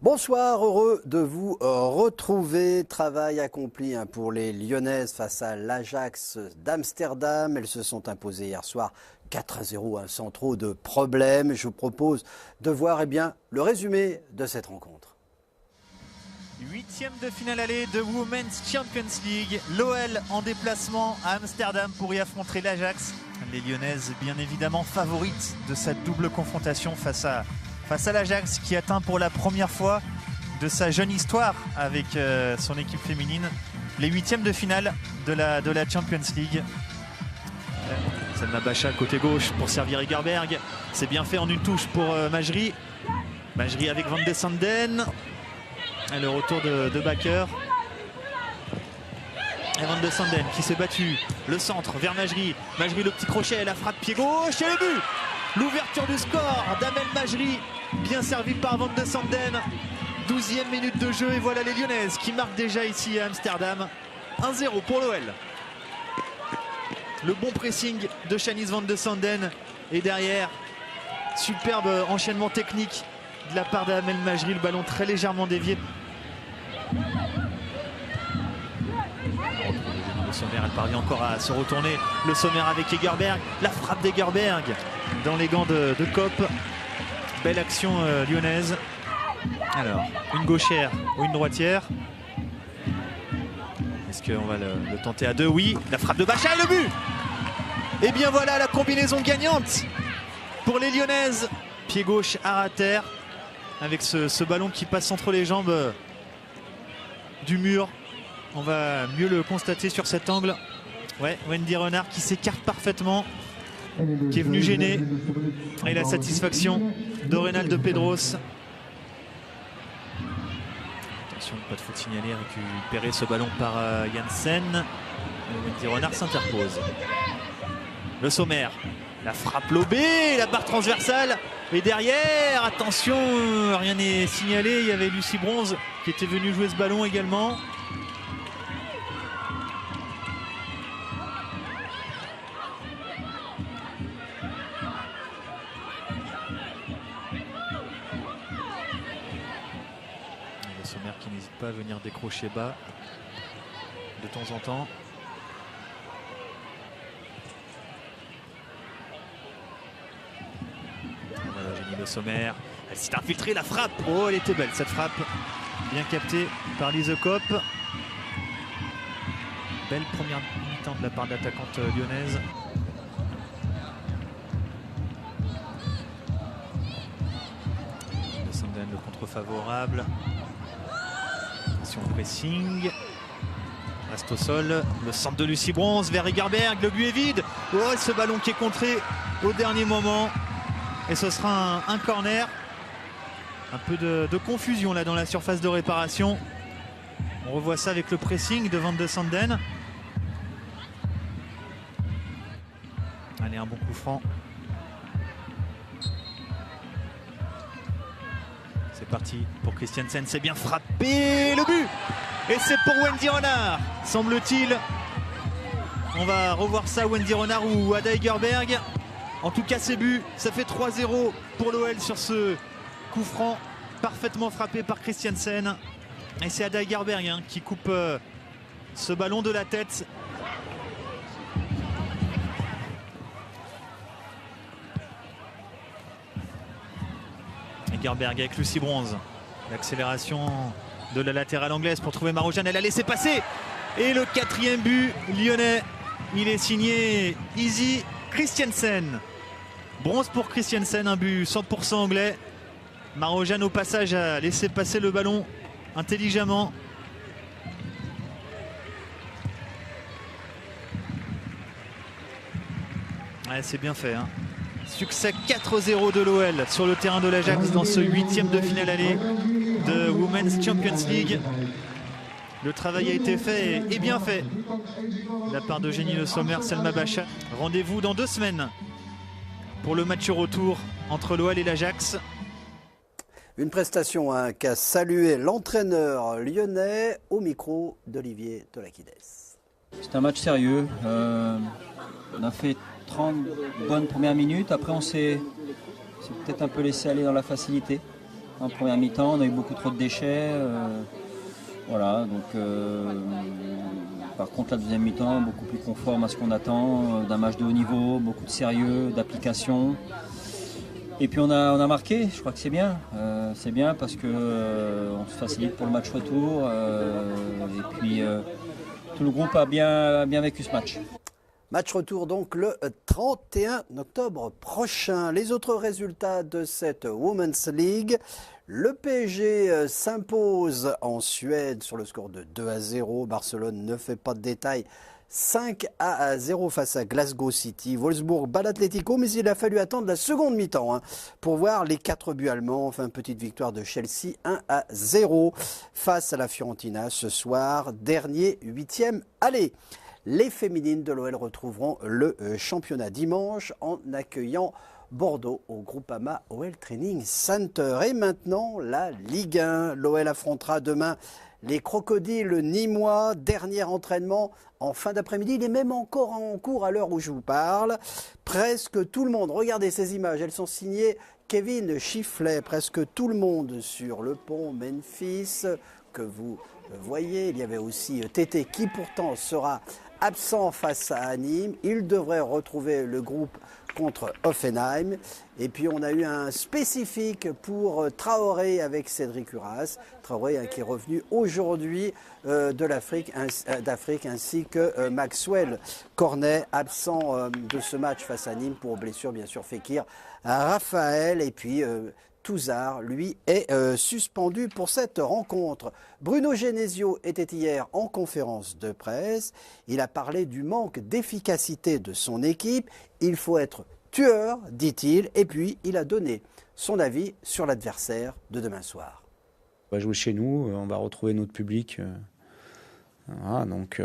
Bonsoir, heureux de vous retrouver. Travail accompli pour les Lyonnaises face à l'Ajax d'Amsterdam. Elles se sont imposées hier soir 4-0 sans trop de problèmes. Je vous propose de voir le résumé de cette rencontre. Huitième de finale aller de Women's Champions League. L'OL en déplacement à Amsterdam pour y affronter l'Ajax. Les Lyonnaises bien évidemment favorites de cette double confrontation face à l'Ajax qui atteint pour la première fois de sa jeune histoire avec son équipe féminine les huitièmes de finale de la Champions League. Selma Bacha côté gauche pour servir Egerberg. C'est bien fait en une touche pour Majri. Majri avec Van de Sanden. Et le retour de Bakker. Et Van de Sanden qui s'est battu. Le centre vers Majri. Majri le petit crochet, la frappe pied gauche et le but. L'ouverture du score d'Amel Majri, bien servi par Van de Sanden. 12e minute de jeu et voilà les Lyonnaises qui marquent déjà ici à Amsterdam. 1-0 pour l'OL. Le bon pressing de Shanice Van de Sanden. Et derrière, superbe enchaînement technique de la part d'Amel Majri. Le ballon très légèrement dévié. Le Sommer, elle parvient encore à se retourner. Le Sommer avec Egerberg. La frappe d'Egerberg dans les gants de Kopp. Belle action lyonnaise. Alors, une gauchère ou une droitière. Est-ce qu'on va le tenter à deux? Oui. La frappe de Bacha et le but. Et bien voilà la combinaison gagnante pour les Lyonnaises. Pied gauche à terre avec ce ballon qui passe entre les jambes du mur. On va mieux le constater sur cet angle. Ouais, Wendy Renard qui s'écarte parfaitement, qui est venu gêner. Et la satisfaction de Reynald Pedros. Attention, pas de faute signalée, récupérer ce ballon par Janssen. Wendy Renard s'interpose. Le Sommer, la frappe lobée, la barre transversale. Et derrière, attention, rien n'est signalé. Il y avait Lucie Bronze qui était venue jouer ce ballon également. Le Sommer qui n'hésite pas à venir décrocher bas de temps en temps. Le Sommer, elle s'est infiltrée, la frappe. Oh, elle était belle cette frappe. Bien captée par Lise Kopp. Belle première mi-temps de la part de l'attaquante lyonnaise. Le Sanden, le contre favorable. Attention au pressing. Reste au sol. Le centre de Lucie Bronze vers Egerberg. Le but est vide. Oh, ce ballon qui est contré au dernier moment. Et ce sera un corner. Un peu de confusion là dans la surface de réparation. On revoit ça avec le pressing de Van de Sanden. Allez, un bon coup franc. C'est parti pour Christiansen. C'est bien frappé. Le but. Et c'est pour Wendy Renard, semble-t-il. On va revoir ça, Wendy Renard ou Ada Egerberg. En tout cas, c'est but. Ça fait 3-0 pour l'OL sur ce coup franc parfaitement frappé par Christiansen. Et c'est Ada Egerberg qui coupe ce ballon de la tête. Egerberg avec Lucie Bronze. L'accélération de la latérale anglaise pour trouver Marojane. Elle a laissé passer. Et le quatrième but lyonnais, il est signé Izzy Christiansen. Bronze pour Christiansen, un but 100% anglais. Marojane au passage a laissé passer le ballon intelligemment. Ouais, c'est bien fait. Succès 4-0 de l'OL sur le terrain de l'Ajax dans ce huitième de finale aller de Women's Champions League. Le travail a été fait et bien fait de la part d'Eugénie Le Sommer, Selma Bacha. Rendez-vous dans 2 semaines pour le match retour entre l'OL et l'Ajax. Une prestation qu'a salué l'entraîneur lyonnais au micro d'Olivier Tolakides. C'est un match sérieux. On a fait 30 bonnes premières minutes. Après, on s'est peut-être un peu laissé aller dans la facilité. en première mi-temps. On a eu beaucoup trop de déchets. Voilà, donc par contre la deuxième mi-temps, beaucoup plus conforme à ce qu'on attend, d'un match de haut niveau, beaucoup de sérieux, d'application. Et puis on a marqué, je crois que c'est bien. C'est bien parce que on se facilite pour le match retour. Et puis tout le groupe a bien vécu ce match. Match retour donc le 31 octobre prochain. Les autres résultats de cette Women's League. Le PSG s'impose en Suède sur le score de 2-0. Barcelone ne fait pas de détails. 5-0 face à Glasgow City. Wolfsburg bat l'Atlético, mais il a fallu attendre la seconde mi-temps pour voir les 4 buts allemands. Enfin, petite victoire de Chelsea 1-0 face à la Fiorentina ce soir. Dernier 8e aller. Les féminines de l'OL retrouveront le championnat dimanche en accueillant Bordeaux au Groupama OL Training Center. Et maintenant, la Ligue 1. L'OL affrontera demain les Crocodiles nîmois. Dernier entraînement en fin d'après-midi. Il est même encore en cours à l'heure où je vous parle. Presque tout le monde, regardez ces images, elles sont signées Kevin Chifflet. Presque tout le monde sur le pont Memphis que vous voyez. Il y avait aussi Tété qui pourtant sera absent face à Nîmes. Il devrait retrouver le groupe contre Hoffenheim. Et puis on a eu un spécifique pour Traoré avec Cédric Uras. Traoré qui est revenu aujourd'hui d'Afrique ainsi que Maxwell Cornet, absent de ce match face à Nîmes pour blessure bien sûr Fekir, Raphaël et puis Touzard, lui, est suspendu pour cette rencontre. Bruno Genesio était hier en conférence de presse. Il a parlé du manque d'efficacité de son équipe. Il faut être tueur, dit-il, et puis il a donné son avis sur l'adversaire de demain soir. On va jouer chez nous, on va retrouver notre public. Voilà, donc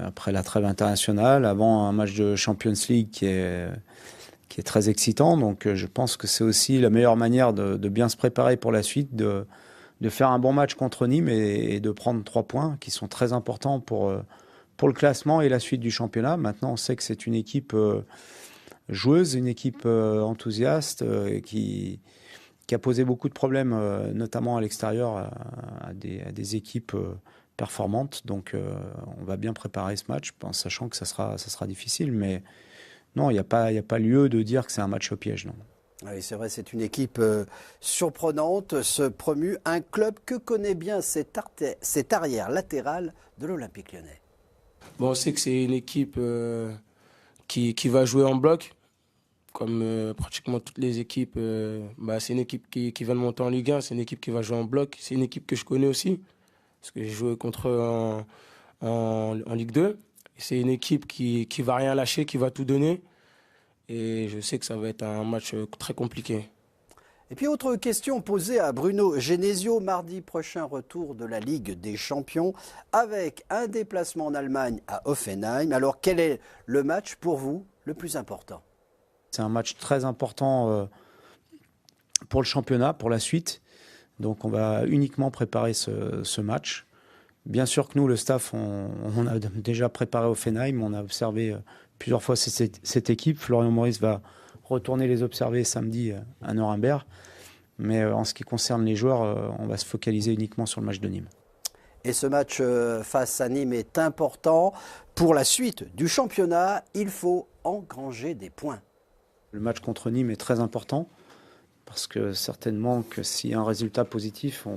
après la trêve internationale, avant un match de Champions League qui est très excitant. Donc je pense que c'est aussi la meilleure manière de bien se préparer pour la suite, de faire un bon match contre Nîmes et de prendre 3 points qui sont très importants pour le classement et la suite du championnat. Maintenant, on sait que c'est une équipe joueuse, une équipe enthousiaste qui a posé beaucoup de problèmes, notamment à l'extérieur, à des équipes performantes. Donc on va bien préparer ce match, en sachant que ça sera difficile, mais non, il n'y a pas lieu de dire que c'est un match au piège, non. Oui, c'est vrai, c'est une équipe surprenante, ce promu, un club que connaît bien cet arrière latéral de l'Olympique Lyonnais. Bon, on sait que c'est une équipe qui va jouer en bloc, comme pratiquement toutes les équipes. C'est une équipe qui vient de monter en Ligue 1, c'est une équipe qui va jouer en bloc. C'est une équipe que je connais aussi, parce que j'ai joué contre eux en Ligue 2. C'est une équipe qui va rien lâcher, qui va tout donner. Et je sais que ça va être un match très compliqué. Et puis autre question posée à Bruno Genesio, mardi prochain retour de la Ligue des Champions avec un déplacement en Allemagne à Hoffenheim. Alors quel est le match pour vous le plus important? C'est un match très important pour le championnat, pour la suite. Donc on va uniquement préparer ce match. Bien sûr que nous, le staff, on a déjà préparé Hoffenheim, on a observé plusieurs fois cette équipe. Florian Maurice va retourner les observer samedi à Nuremberg. Mais en ce qui concerne les joueurs, on va se focaliser uniquement sur le match de Nîmes. Et ce match face à Nîmes est important. Pour la suite du championnat, il faut engranger des points. Le match contre Nîmes est très important parce que certainement que s'il y a un résultat positif,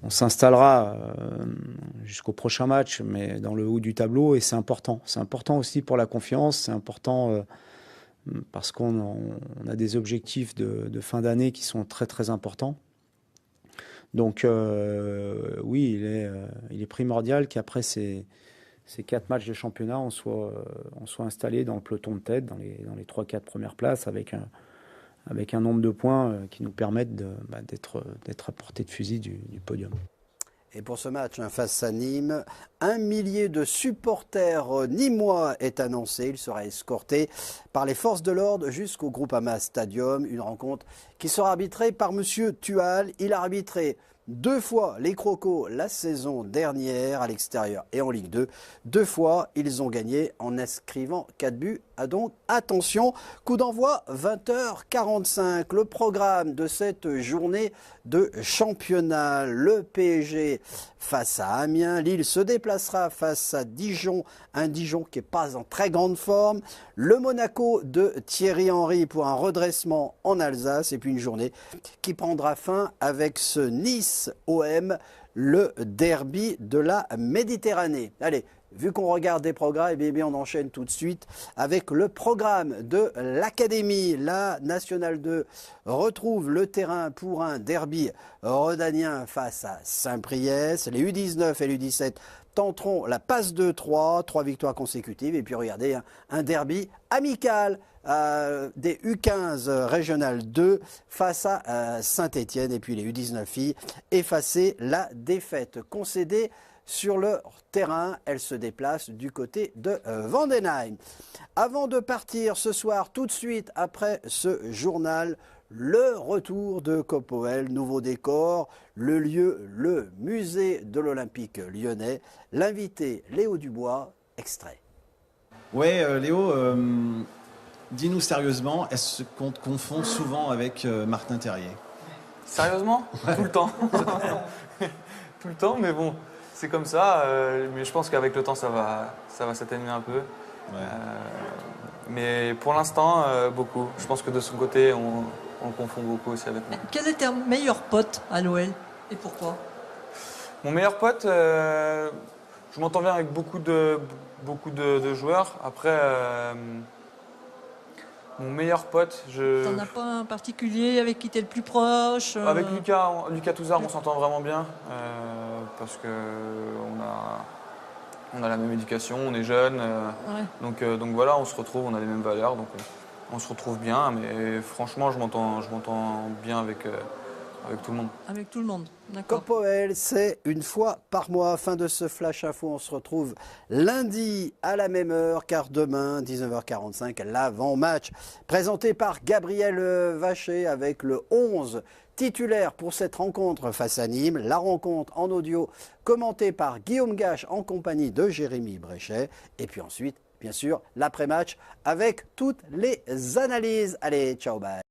on s'installera jusqu'au prochain match, mais dans le haut du tableau, et c'est important. C'est important aussi pour la confiance, c'est important parce qu'on a des objectifs de fin d'année qui sont très très importants. Donc oui, il est primordial qu'après ces 4 matchs de championnat, on soit installé dans le peloton de tête, dans les 3-4 premières places, avec un nombre de points qui nous permettent d'être à portée de fusil du podium. Et pour ce match face à Nîmes, 1 millier de supporters nîmois est annoncé. Il sera escorté par les forces de l'ordre jusqu'au Groupama Stadium. Une rencontre qui sera arbitrée par M. Tual. Il a arbitré 2 fois les Crocos la saison dernière à l'extérieur et en Ligue 2. 2 fois, ils ont gagné en inscrivant 4 buts. Ah donc, attention, coup d'envoi 20h45. Le programme de cette journée de championnat, le PSG face à Amiens. Lille se déplacera face à Dijon, un Dijon qui n'est pas en très grande forme. Le Monaco de Thierry Henry pour un redressement en Alsace. Et puis une journée qui prendra fin avec ce Nice-OM, le derby de la Méditerranée. Allez, vu qu'on regarde des programmes, eh bien, on enchaîne tout de suite avec le programme de l'Académie. La Nationale 2 retrouve le terrain pour un derby rhodanien face à Saint-Priest. Les U19 et les U17 tenteront la passe de 3 victoires consécutives. Et puis regardez, un derby amical des U15 régionales 2 face à Saint-Étienne. Et puis les U19 filles effacer la défaite concédée sur leur terrain. Elle se déplace du côté de Vendenheim. Avant de partir ce soir, tout de suite après ce journal, le retour de Copoel, nouveau décor, le lieu, le musée de l'Olympique lyonnais. L'invité Léo Dubois, extrait. Ouais, Léo, dis-nous sérieusement, est-ce qu'on te confond souvent avec Martin Terrier? Sérieusement? Tout le temps. Tout le temps, mais bon, c'est comme ça. Mais je pense qu'avec le temps, ça va s'atténuer un peu. Ouais. Mais pour l'instant, beaucoup. Je pense que de son côté, on le confond beaucoup aussi avec moi. Quel est ton meilleur pote à l'OL et pourquoi? Mon meilleur pote, je m'entends bien avec beaucoup de joueurs. Après, mon meilleur pote, T'en as pas un particulier avec qui t'es le plus proche? Avec Lucas Touzard, on s'entend vraiment bien parce que on a la même éducation, on est jeunes, Ouais. donc voilà, on se retrouve, on a les mêmes valeurs, donc on se retrouve bien. Mais franchement, je m'entends bien avec tout le monde. Avec tout le monde, d'accord. Copoel, c'est une fois par mois. Fin de ce Flash Info. On se retrouve lundi à la même heure, car demain, 19h45, l'avant-match. Présenté par Gabriel Vacher avec le 11 titulaire pour cette rencontre face à Nîmes. La rencontre en audio commentée par Guillaume Gache en compagnie de Jérémy Bréchet. Et puis ensuite, bien sûr, l'après-match avec toutes les analyses. Allez, ciao, bye.